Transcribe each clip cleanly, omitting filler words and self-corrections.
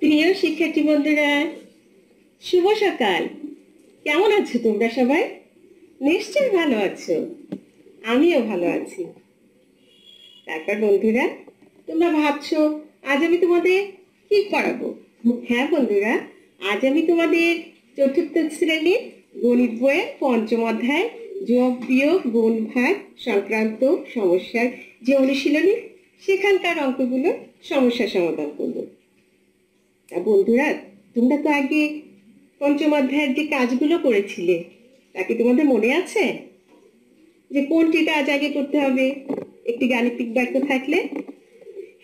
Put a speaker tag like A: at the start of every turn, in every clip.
A: প্রিয় শিক্ষার্থী বন্ধুরা, শুভ সকাল। কেমন আছো তোমরা সবাই? নিশ্চয়ই ভালো আছো। আমিও ভালো আছি। তারপর বন্ধুরা, তোমরা ভাবছো আজ আমি তোমাদের কি করাবো? হ্যাঁ বন্ধুরা, আজ আমি তোমাদের চতুর্থ শ্রেণীর গণিত বইয়ের পঞ্চম অধ্যায় যোগ বিয়োগ গুণ ভাগ সংক্রান্ত সমস্যার যে অনুশীলনী, সেখানকার অঙ্কগুলো সমস্যা সমাধান করবো। বন্ধুরা, তোমরা তো আগে পঞ্চম অধ্যায়ের যে কাজগুলো করেছিলে তা কি তোমাদের মনে আছে? যে কোনটি কাজ আগে করতে হবে? একটি গাণিতিক বাক্য থাকলে,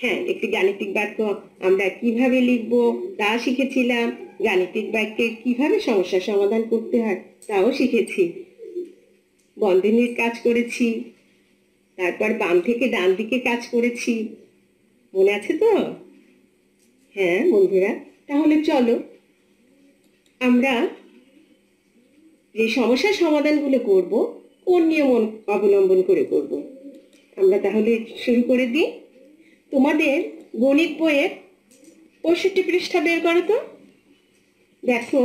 A: হ্যাঁ, একটি গাণিতিক বাক্য আমরা কিভাবে লিখব তা শিখেছিলাম। গাণিতিক বাক্যে কিভাবে সমস্যা সমাধান করতে হয় তাও শিখেছি। বন্ধনীর কাজ করেছি, তারপর বাম থেকে ডান দিকে কাজ করেছি। মনে আছে তো? হ্যাঁ বন্ধুরা, তাহলে চলো আমরা যে সমস্যার সমাধানগুলো করব কোন নিয়ম অবলম্বন করে করব, আমরা তাহলে শুরু করে দিই। তোমাদের গণিত বইয়ের 65 পৃষ্ঠা বের করো তো। দেখো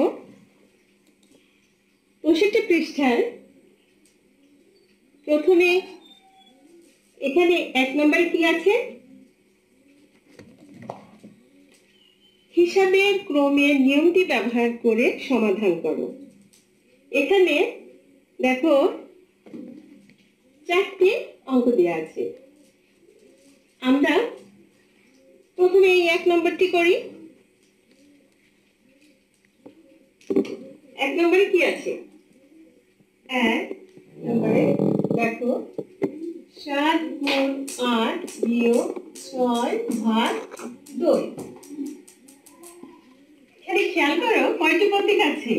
A: 65 পৃষ্ঠায় প্রথমে এখানে 1 নম্বরে কি আছে? হিসাবের ক্রমের নিয়মটি ব্যবহার করে সমাধান করো। এখানে দেখো 4টি অঙ্ক দেওয়া আছে। আমরা প্রথমে এই 1 নম্বরটি করি। 1 নম্বরে কি আছে? 1 নম্বরে দেখো 7 গুণ 8 বিয়োগ 6 ভাগ 2। এখানে খেয়াল করো কয়টি প্রতীক আছে?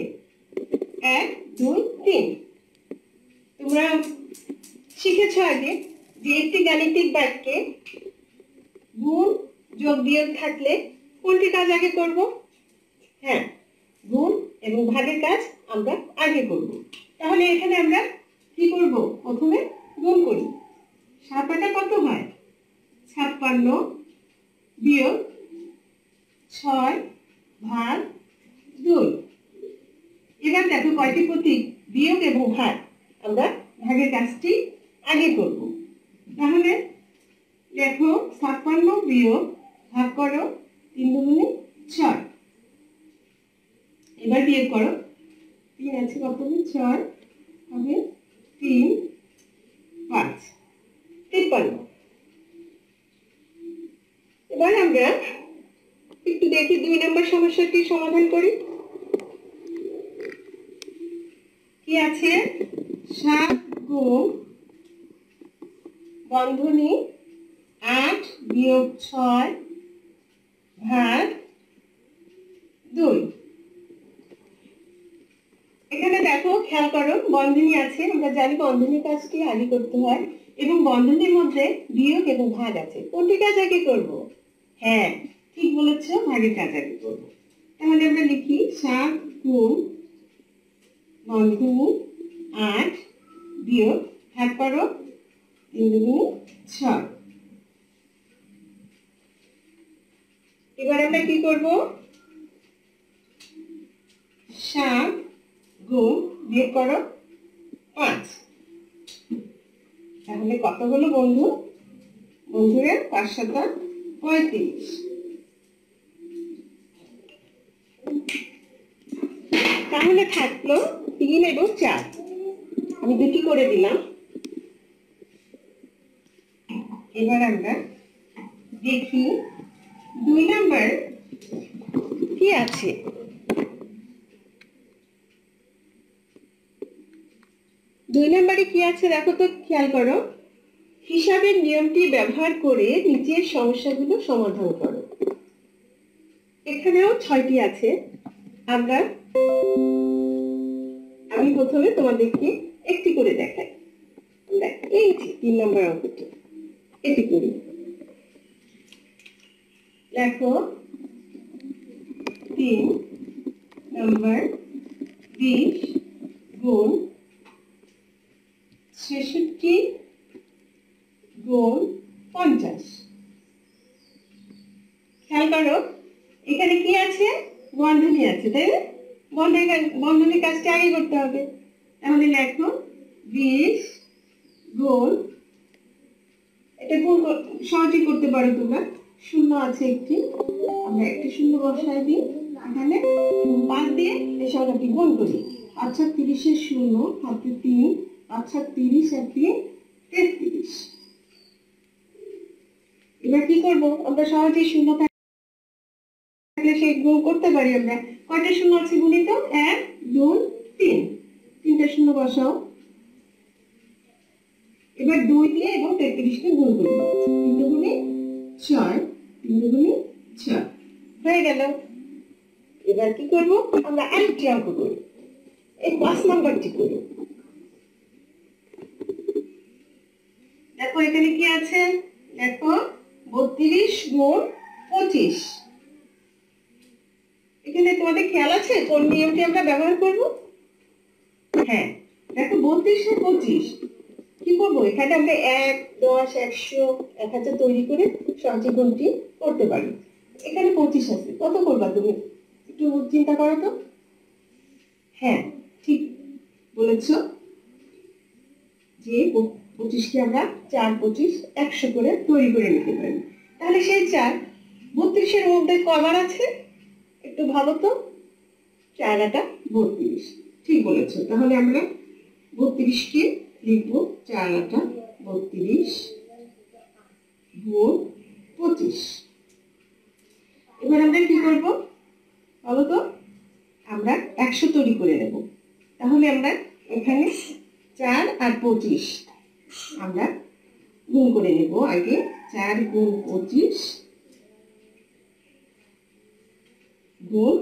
A: 1 2 3। তোমরা শিখেছ আগে যে একটি গাণিতিক বাক্যে গুণ যোগ বিয়োগ থাকলে কোনটি কাজ আগে করব? হ্যাঁ, গুণ এবং ভাগের কাজ আমরা আগে করব। তাহলে এখানে আমরা কি করব? প্রথমে গুণ করি। 7 টা কত হয়? 56 বিয়োগ 6 ভাগ 2। এবার দেখো কয়টি প্রতীক বিয়োগ এবং ভাগ, আমরা ভাগের কাজটি আগে করব। তাহলে দেখো 56 বিয়োগ ভাগ করো 3 দুগুণে 6। এবার বিয়োগ করো, 3 আছে কত? 6 হবে 3 5 53। এবার আমরা একটু দেখি 2 নম্বর সমস্যাটি সমাধান করি। কি আছে? 7 গুণ বন্ধনী 8 বিয়োগ 6 ভাগ 2। এখানে দেখো খেয়াল করো বন্ধনী আছে, আমরা জানি বন্ধনীর কাজটি আগে করতে হয়, এবং বন্ধনীর মধ্যে বিয়োগ এবং ভাগ আছে। কোনটি কাজ আগে করব? হ্যাঁ, ঠিক বলেছ, ভাগের কাজ আগে করব। তাহলে আমরা লিখি 7 গুণ বন্ধনী 8 বিয়োগ ভাগ করো 3 দুগুণে 6। এবার আমরা কি করব? 7 গুণ বিয়োগ করো 5। তাহলে কত হলো বন্ধু? বন্ধুরা 5 7 35। তাহলে থাকলো 3 এবং 4। আমি দুটি করে দিলাম। এবার আমরা দেখি 2 নম্বর কি আছে। 2 নম্বরে কি আছে দেখো তো, খেয়াল করো। হিসাবের নিয়মটি ব্যবহার করে নিচের সমস্যাগুলো সমাধান করো। এখানেও 6টি আছে। আমি প্রথমে তোমাদেরকে একটি করে দেখাই। আমরা এই যে 3 নম্বর অঙ্কটি এটি করি। দেখো 3 নম্বর 20 গুণ 66 গুণ 50। খেয়াল করো এখানে কি আছে? বন্ধনী আছে, তাই না? বন্ধনী কাজটা আগে করতে হবে। তাহলে লেখো 20 গুণ, এটা গুণ সহজেই করতে পারো তোমরা। শূন্য আছে একটি, আমরা একটি শূন্য বসাই দিই এখানে, 5 দিয়ে এই সংখ্যাটি গুণ করি। 5 আর 30 শূন্য, হাতে 3, 5 আর 30 আর 3 33। এবার কি করব? আমরা সহজেই শূন্য থাকলে সেই গুণ করতে পারি। আমরা কয়টা শূন্য আছে গুণিত? 1 2 3, তিনটা শূন্য বসাও। এবার 2 দিয়ে এবং 33 কে গুণ করব। 3 দুগুণে 6, 3 দুগুণে 6 হয়ে গেল। এবার কি করব? আমরা আরেকটি অঙ্ক করি, এই 5 নাম্বারটি করি। দেখো এখানে কি আছে? দেখো 32 গুণ 25। এখানে তোমাদের খেয়াল আছে কোন নিয়মটি আমরা ব্যবহার করব? হ্যাঁ, দেখো 32 আর 25 কি করবো? এখানে আমরা 1 10 100 1000 তৈরি করে সহজে গুণটি করতে পারি। এখানে 25 আছে, কত করবা তুমি? একটু চিন্তা করো তো। হ্যাঁ, ঠিক বলেছ যে 25 কে আমরা 4 25 100 করে তৈরি করে নিতে পারি। তাহলে সেই 4 32 এর মধ্যে কবার আছে একটু ভাবো তো। 4 আটা 32, ঠিক বলেছ। তাহলে আমরা 32 কে লিখবো 4 আটা 32 গুণ 25। এবার আমরা কি করব বলো তো? আমরা 100 তৈরি করে নেব। তাহলে আমরা এখানে 4 আর 25 আমরা গুণ করে নেব। আগে 4 গুণ 25 গুণ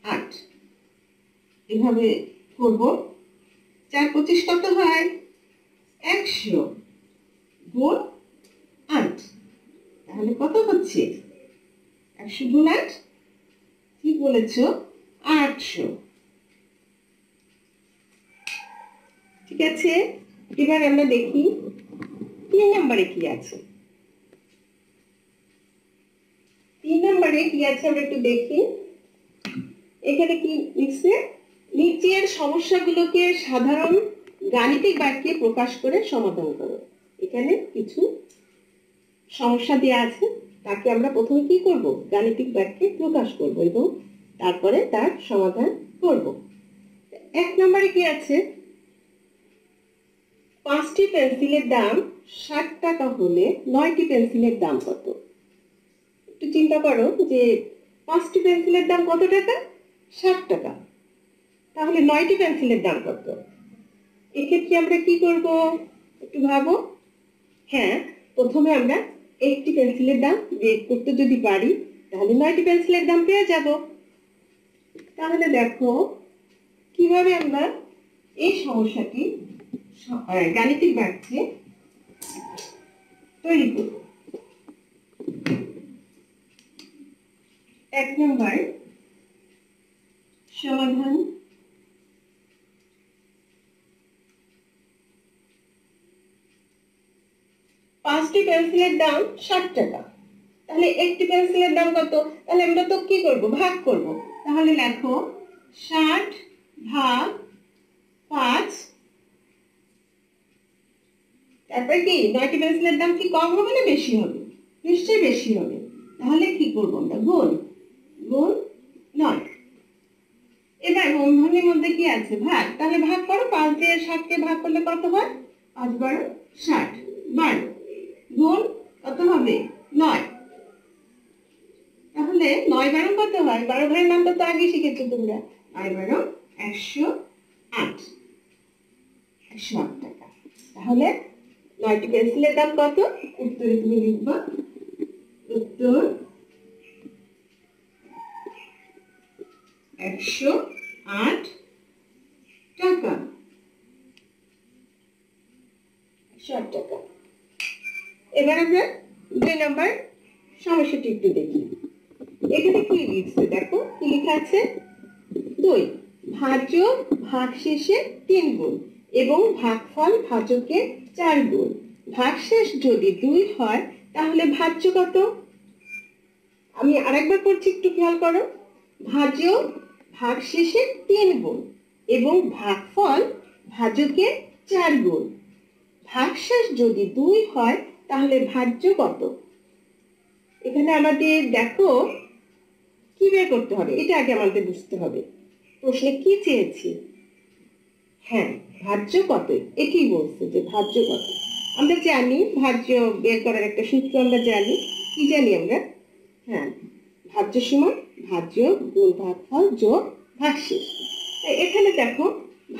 A: 8, এভাবে করব। 4 25 কত হয়? 100 গুণ 8, তাহলে কত হচ্ছে? 100 গুণ 8, ঠিক বলেছ, 800। ঠিক আছে, এবার আমরা দেখি 3 নম্বরে কি আছে। 3 নম্বরে কি আছে আমরা একটু দেখি। এখানে কি লিখছে? নিচের সমস্যাগুলোকে সাধারণ গাণিতিক বাক্যে প্রকাশ করে সমাধান করো। এখানে কিছু সমস্যা দেওয়া আছে, তাকে আমরা প্রথমে কি করব? গাণিতিক বাক্যে প্রকাশ করব এবং তারপরে তার সমাধান করব। 1 নম্বরে কি আছে? 5টি পেন্সিলের দাম 60 টাকা হলে 9টি পেন্সিলের দাম কত? একটু চিন্তা করো যে 5টি পেন্সিলের দাম কত টাকা? 60 টাকা। তাহলে 9টি পেন্সিলের দাম কত? এক্ষেত্রে আমরা কি করব একটু ভাবো। হ্যাঁ, প্রথমে আমরা একটি পেন্সিলের দাম বের করতে যদি পারি তাহলে 9টি পেন্সিলের দাম পেয়ে যাব। তাহলে দেখো কিভাবে আমরা এই সমস্যাটি গাণিতিক বাক্যে তৈরি করব। 1 নম্বর সমাধান। পাঁচটি পেন্সিলের দাম 60 টাকা, তাহলে একটি পেন্সিলের দাম কত? তাহলে আমরা তো কি করব? ভাগ করব। তাহলে লেখো 60 ভাগ 5, তারপর কি 9টি পেন্সিলের দাম কি কম হবে না বেশি হবে? নিশ্চয়ই বেশি হবে। তাহলে কি করব আমরা? গুণ গুণ 9। এবার বন্ধনীর মধ্যে কি আছে? ভাগ। তাহলে ভাগ করো, 5 দিয়ে 60 কে ভাগ করলে কত হয়? 5 12 60, 12 গুণ কত হবে? 9। তাহলে 9 12 কত হয়? 12 ভাগের নামটা তো আগে শিখেছো তোমরা। 9 12 108, 108 টাকা। তাহলে 9টি পেন্সিলের দাম কত? উত্তরে তুমি লিখবা, উত্তর 108 টাকা। 108 টাকা। এবার আমরা 2 নম্বর সমস্যাটি একটু দেখি। এখানে কি লিখছে দেখো, কি লেখা আছে? 2 ভাজ্য ভাগশেষে 3 গুণ এবং ভাগফল ভাজকে 4 গুণ। ভাগশেষ যদি 2 হয় তাহলে ভাজ্য কত? আমি আরেকবার পড়ছি, একটু খেয়াল করো। ভাজক ভাগশেষে 3 গুণ এবং ভাগফল ভাজকের 4 গুণ। ভাগশেষ যদি 2 হয় তাহলে ভাজ্য কত? এখানে আমাদের দেখো কি বের করতে হবে, এটা আগে আমাদের বুঝতে হবে প্রশ্নে কি চেয়েছি। হ্যাঁ, ভাজ্য কত, এটাই বলছে যে ভাজ্য কত। আমরা জানি ভাজ্য বের করার একটা সূত্র আমরা জানি। কি জানি আমরা? হ্যাঁ, ভাজ্য সমান ভাজ্য গুণ ভাগফল যোগ ভাগশেষ। এখানে দেখো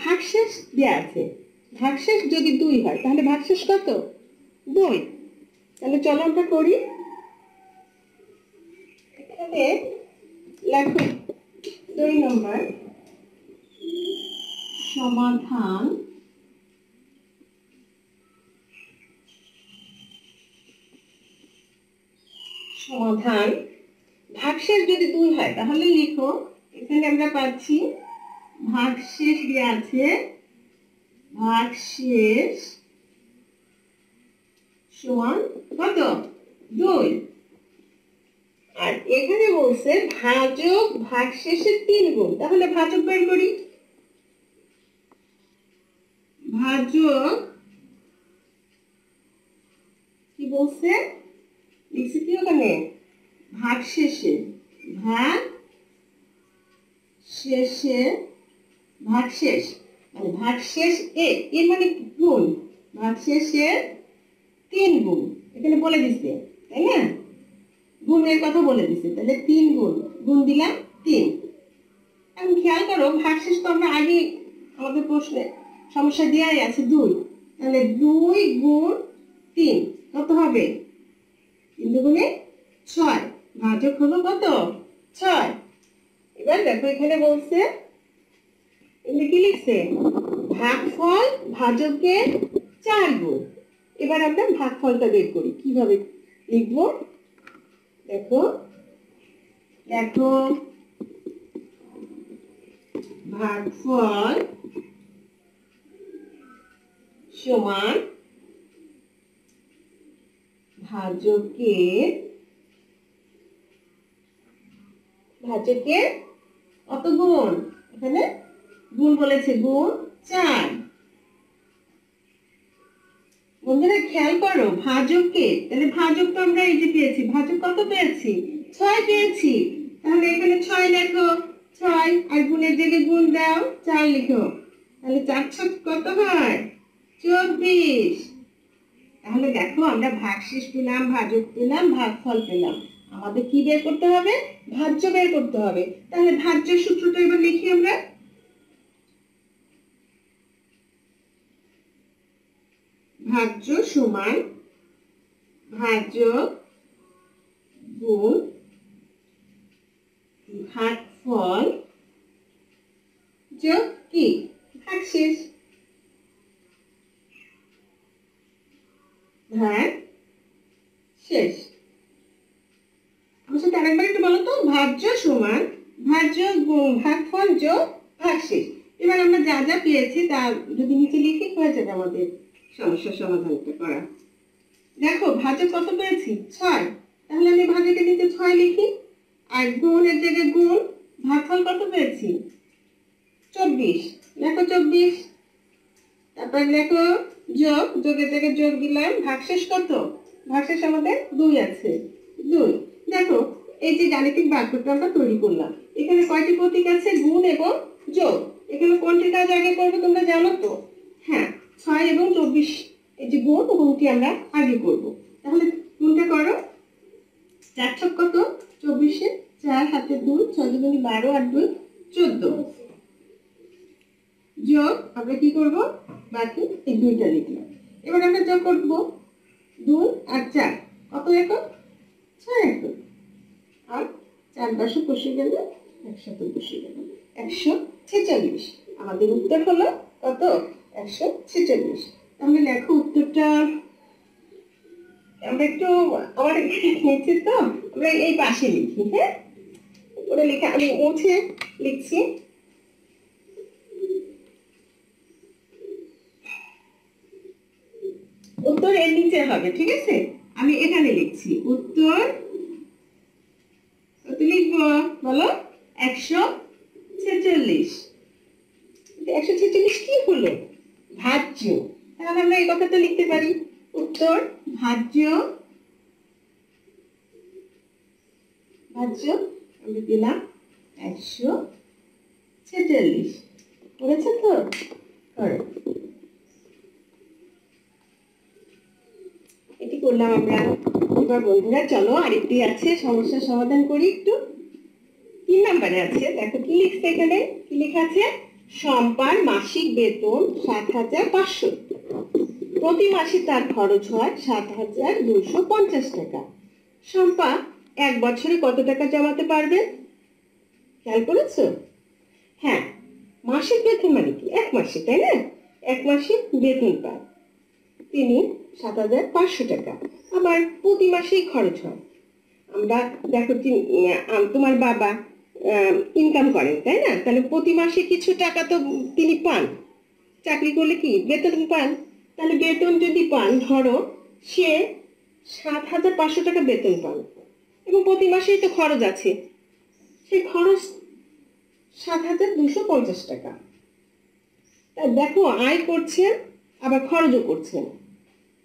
A: ভাগশেষ দেওয়া আছে। ভাগশেষ যদি 2 হয় তাহলে ভাগশেষ কত? 2। তাহলে চলো আমরা করি। এখানে লেখো 2 নম্বর সমাধান। সমাধান ভাগশেষ যদি 2 হয় তাহলে লিখো, এখানে আমরা পাচ্ছি ভাগশেষ দেওয়া আছে, ভাগশেষ সমান কত? 2। আর এখানে বলছে ভাজক ভাগশেষের 3 গুণ, তাহলে ভাজক বের করি। ভাজক কি বলছে, লিখছি কি ওখানে? ভাগশেষে, ভাগ শেষে, ভাগশেষ মানে ভাগশেষ এর মানে গুণ, ভাগশেষের 3 গুণ এখানে বলে দিচ্ছে, তাই না? গুণের কথা বলে দিচ্ছে, তাহলে 3 গুণ, গুণ দিলাম 3। এখন খেয়াল করো ভাগশেষ তো আমরা আগে আমাদের প্রশ্নে সমস্যা দেওয়াই আছে 2, তাহলে 2 গুণ 3 কত হবে? 3 দুগুণে 6, ভাজক হলো কত? 6। এবার দেখো এখানে বলছে, এখানে কি লিখছে? ভাগফল ভাজকের 4 গুণ। এবার আমরা ভাগফলটা বের করি, কিভাবে লিখবো দেখো। দেখো ভাগফল সমান ভাজকের কত গুণ? এখানে গুণ বলেছে, গুণ 4। বন্ধুরা খেয়াল করো ভাজককে, তাহলে ভাজক তো আমরা এই যে পেয়েছি, ভাজক কত পেয়েছি? 6 পেয়েছি। তাহলে এখানে 6 লেখো, 6 আর গুণের জায়গায় গুণ দাও, 4 লিখো। তাহলে 4 6 কত হয়? 24। তাহলে দেখো আমরা ভাগশেষ পেলাম, ভাজক পেলাম, ভাগফল পেলাম। আমাদের কি বের করতে হবে? ভাজ্য বের করতে হবে। তাহলে ভাজ্যের সূত্রটা এবার লিখি আমরা। ভাজ্য সমান ভাজক গুণ ভাগফল যোগ কি? ভাগশেষ। ভাগশেষ। আমার সাথে আরেকবার একটু বলো তো, ভাজ্য সমান ভাজ্য গুণ ভাগফল যোগ ভাগশেষ। এবার আমরা যা যা পেয়েছি তা যদি নিচে লিখি হয়ে যাবে আমাদের সমস্যার সমাধানটা করা। দেখো ভাজক কত পেয়েছি? 6। তাহলে আমি ভাজকের নিচে 6 লিখি, আর গুণের জায়গায় গুণ। ভাগফল কত পেয়েছি? 24। লেখো 24। তারপর লেখো যোগ, যোগের জায়গায় যোগ দিলাম। ভাগশেষ কত? ভাগশেষ আমাদের 2 আছে, 2। দেখো এই যে গাণিতিক বাক্যটা আমরা তৈরি করলাম, এখানে কয়টি প্রতীক আছে? গুণ এবং যোগ। এখানে কোনটি কাজ আগে করবো তোমরা জানো তো? হ্যাঁ, 6 এবং 24, এই যে গুণটি আমরা আগে করব। তাহলে গুণটা করো। 4 ছক কত? 24, 4 হাতে 2, 6 দুগুণে 12 আর 2 14। যোগ আমরা কি করব? বাকি এই 2টা লিখলাম। এবার আমরা যোগ করব 2 আর 4 কত একক? 6 একক। আর 4 পাশে বসে গেলে একসাথে বসে গেল 146। আমাদের উত্তর হলো কত? 146। তাহলে লেখো উত্তরটা। আমরা একটু আমার নিচে তো আমরা এই পাশে লিখি। হ্যাঁ, উপরে লিখে আমি মুছে লিখছি। উত্তর এর নিচে হবে, ঠিক আছে? আমি এখানে লিখছি উত্তর লিখব বলো? 146। 146 কি হলো? ভাজ্য। তাহলে আমরা এই কথাটা লিখতে পারি, উত্তর ভাজ্য। ভাজ্য আমরা দিলাম 146। পড়েছে তো? করো। এটি করলাম আমরা। এবার বন্ধুরা চলো আরেকটি আছে, সমস্যার সমাধান করি একটু। 3 নম্বরে আছে, দেখো কি লিখছে এখানে, কি লেখা আছে? শম্পার মাসিক বেতন ৭৫০০। প্রতি মাসে তার খরচ হয় ৭২৫০ টাকা। শম্পা 1 বছরে কত টাকা জমাতে পারবে? খেয়াল করেছো? হ্যাঁ, মাসিক বেতন মানে কি? 1 মাসে, তাই না? 1 মাসে বেতন পায় তিনি ৭৫০০ টাকা। আবার প্রতি মাসেই খরচ হয়। আমরা দেখো তোমার বাবা ইনকাম করেন, তাই না? তাহলে প্রতি মাসে কিছু টাকা তো তিনি পান, চাকরি করলে কি বেতন পান। তাহলে বেতন যদি পান, ধরো সে ৭৫০০ টাকা বেতন পান এবং প্রতি মাসেই তো খরচ আছে, সেই খরচ ৭২৫০ টাকা। তা দেখো, আয় করছেন আবার খরচও করছেন।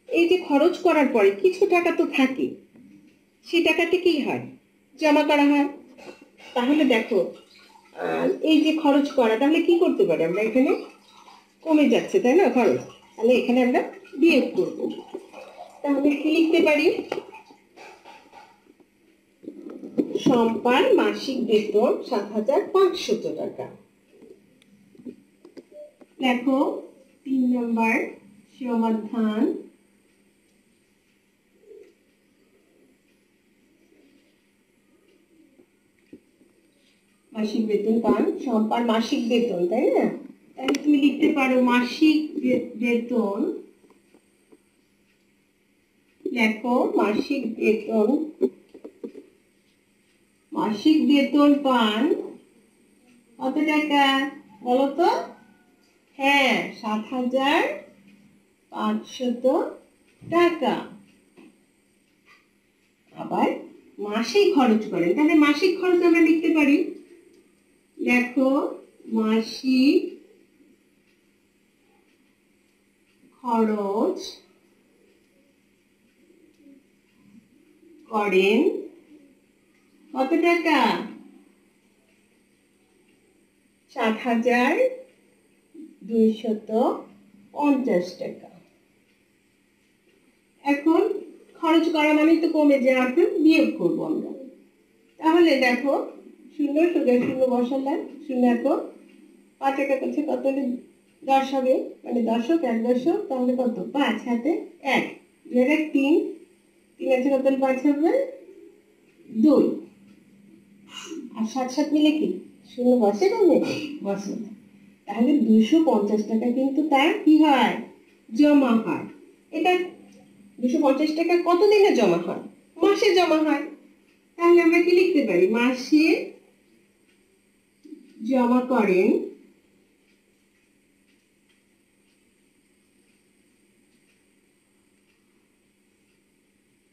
A: এই যে খরচ করার পরে কিছু টাকা তো থাকে, সেই টাকাতে কি হয়? জমা করা হয়। তাহলে দেখো, এই যে খরচ করা, তাহলে কি করতে পারি আমরা? এখানে কমে যাচ্ছে, তাই না খরচ? তাহলে এখানে আমরা বিয়োগ করব। তাহলে কি লিখতে পারি? শম্পার মাসিক বেতন ৭৫০০ টাকা। দেখো 3 নম্বর সমাধান। মাসিক বেতন পান, শম্পার মাসিক বেতন, তাই না? তাহলে তুমি লিখতে পারো মাসিক বেতন। লেখো মাসিক বেতন। মাসিক বেতন পান কত টাকা বলো তো? হ্যাঁ, ৭৫০০ টাকা। আবার মাসে খরচ করেন, তাহলে মাসিক খরচ আমরা লিখতে পারি। দেখো মাসিক খরচ করেন কত টাকা? ৭২৫০ টাকা। এখন খরচ করা মানে তো কমে যায়, অর্থাৎ বিয়োগ করবো আমরা। তাহলে দেখো, শূন্য সোজা শূন্য বসালাম, শূন্য এত ৫ টাকা করছে কত হলে 10 হবে, মানে দশক, 1 দশক, তাহলে কত? 5 হাতে 1, 2 1 3, 3 আছে কত হলে 5 হবে? 2। আর 7 7 মিলে কি শূন্য বসে না? বসে। তাহলে 250 টাকা কিন্তু তার কি হয়? জমা হয়। এটা 250 টাকা কত দিনে জমা হয়? মাসে জমা হয়। তাহলে আমরা কি লিখতে পারি? মাসে জমা করেন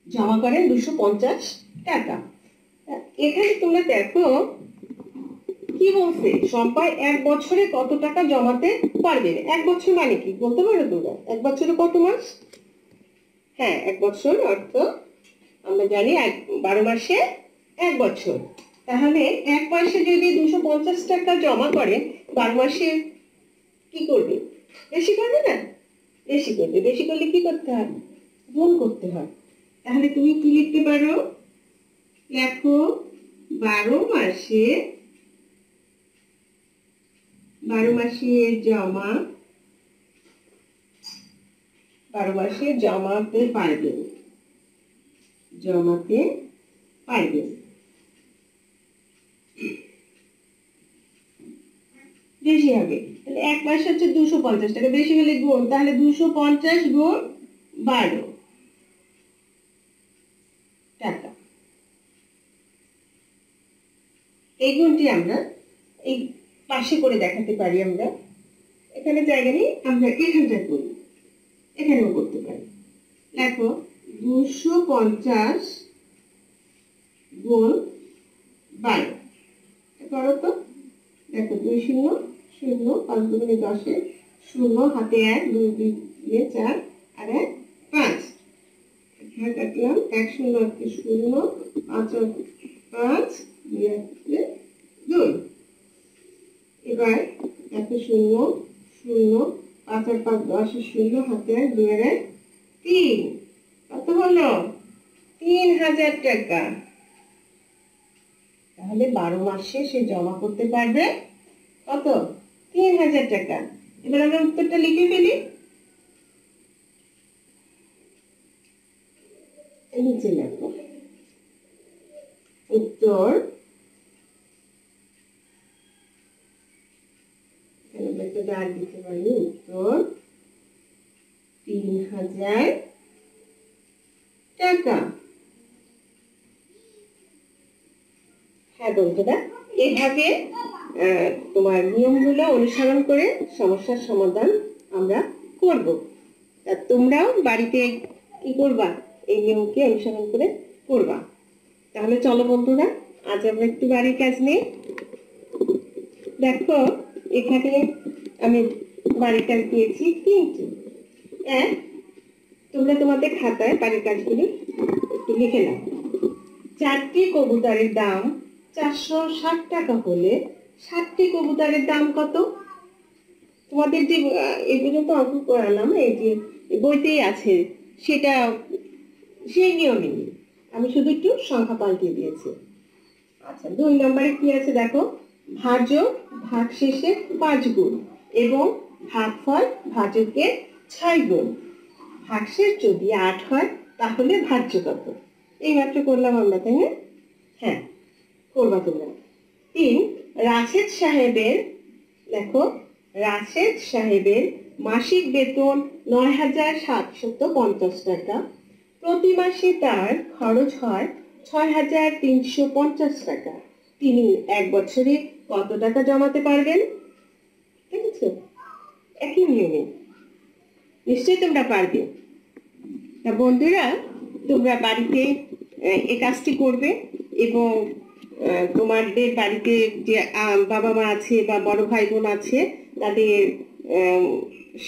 A: জমা করেন 250 টাকা। এখানে তোমরা দেখো কি বলছে, শম্পা 1 বছরে কত টাকা জমাতে পারবে। 1 বছর মানে কি বলতে পারো তোমরা? 1 বছরে কত মাস? হ্যাঁ, 1 বছর অর্থ আমরা জানি 12 মাসে 1 বছর। তাহলে 1 মাসে যদি 250 টাকা জমা করে, 12 মাসে কি করবে? বেশি করবে না? বেশি করবে। বেশি করলে কি করতে হয়? গুণ করতে হয়। তাহলে তুমি কি লিখতে পারো? লেখো 12 মাসে 12 মাসে জমা 12 মাসে জমাতে পারবেন। জমাতে পারবেন। বেশি হবে, তাহলে 1 মাস হচ্ছে 250 টাকা, বেশি হলে গুণ, তাহলে 250 গুণ 12 টাকা। এই গুণটি আমরা এই পাশে করে দেখাতে পারি। আমরা এখানে জায়গা নেই, আমরা এখানটা করি, এখানেও করতে পারি। দেখো 250 গুণ 12 করো তো। দেখো 2 শূন্য শূন্য, 5 দুগুণে 10, শূন্য হাতে 1, 2 দিয়ে 4 আর 1 5। এখানে কাটলাম 1 শূন্য 1 শূন্য, 5 5 2 2। এবার 1 শূন্য শূন্য, 5 আর 5 10, শূন্য হাতে 1, 2 আর 1 3। কত হলো? 3000 টাকা। তাহলে 12 মাসে সে জমা করতে পারবে কত? 3000 টাকা। এবার আমরা উত্তরটা লিখে ফেলি। নিচে লেখো উত্তর। একটা দাগ দিতে পারি। উত্তর 3000 টাকা। হ্যাঁ বন্ধুরা, এভাবে তোমার নিয়মগুলো অনুসরণ করে সমস্যার সমাধান আমরা করব। তা তোমরাও বাড়িতে কি করবা? এই নিয়মকে অনুসরণ করে করবা। তাহলে চলো বন্ধুরা, আজ আমরা একটু বাড়ির কাজ নেই। দেখো এখানে আমি বাড়ির কাজ দিয়েছি 3টি। তোমরা তোমাদের খাতায় বাড়ির কাজগুলি একটু লিখে নাও। 4টি কবুতরের দাম 460 টাকা হলে 60টি কবুতরের দাম কত? তোমাদের যে এগুলো তো অঙ্ক করালাম, এই যে বইতেই আছে, সেটা সেই নিয়মে আমি শুধু একটু সংখ্যা পাল্টে দিয়েছি। আচ্ছা, 2 নম্বরে কি আছে দেখো, ভাজক ভাগশেষে 5 গুণ এবং ভাগফল ভাজকের 6 গুণ। ভাগশেষ যদি 8 হয় তাহলে ভাজ্য কত? এইমাত্র করলাম আমরা, তাই না? হ্যাঁ, করবা তোমরা। 3, রাশেদ সাহেবের, দেখো রাশেদ সাহেবের মাসিক বেতন 9750 টাকা। প্রতি মাসে তার খরচ হয় 6350 টাকা। তিনি 1 বছরে কত টাকা জমাতে পারবেন? ঠিক আছে, একই নিয়মে নিশ্চয়ই তোমরা পারবে। তা বন্ধুরা, তোমরা বাড়িতে এই কাজটি করবে এবং তোমাদের বাড়িতে যে বাবা মা আছে বা বড় ভাই বোন আছে তাদের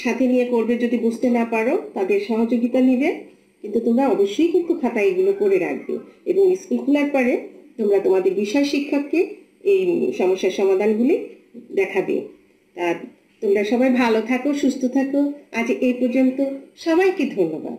A: সাথে নিয়ে করবে। যদি বুঝতে না পারো তাদের সহযোগিতা নিবে, কিন্তু তোমরা অবশ্যই কিন্তু খাতায় এগুলো করে রাখবে এবং স্কুল খোলার পরে তোমরা তোমাদের বিষয় শিক্ষককে এই সমস্যার সমাধানগুলি দেখাবে। তা তোমরা সবাই ভালো থাকো, সুস্থ থাকো। আজ এই পর্যন্ত। সবাইকে ধন্যবাদ।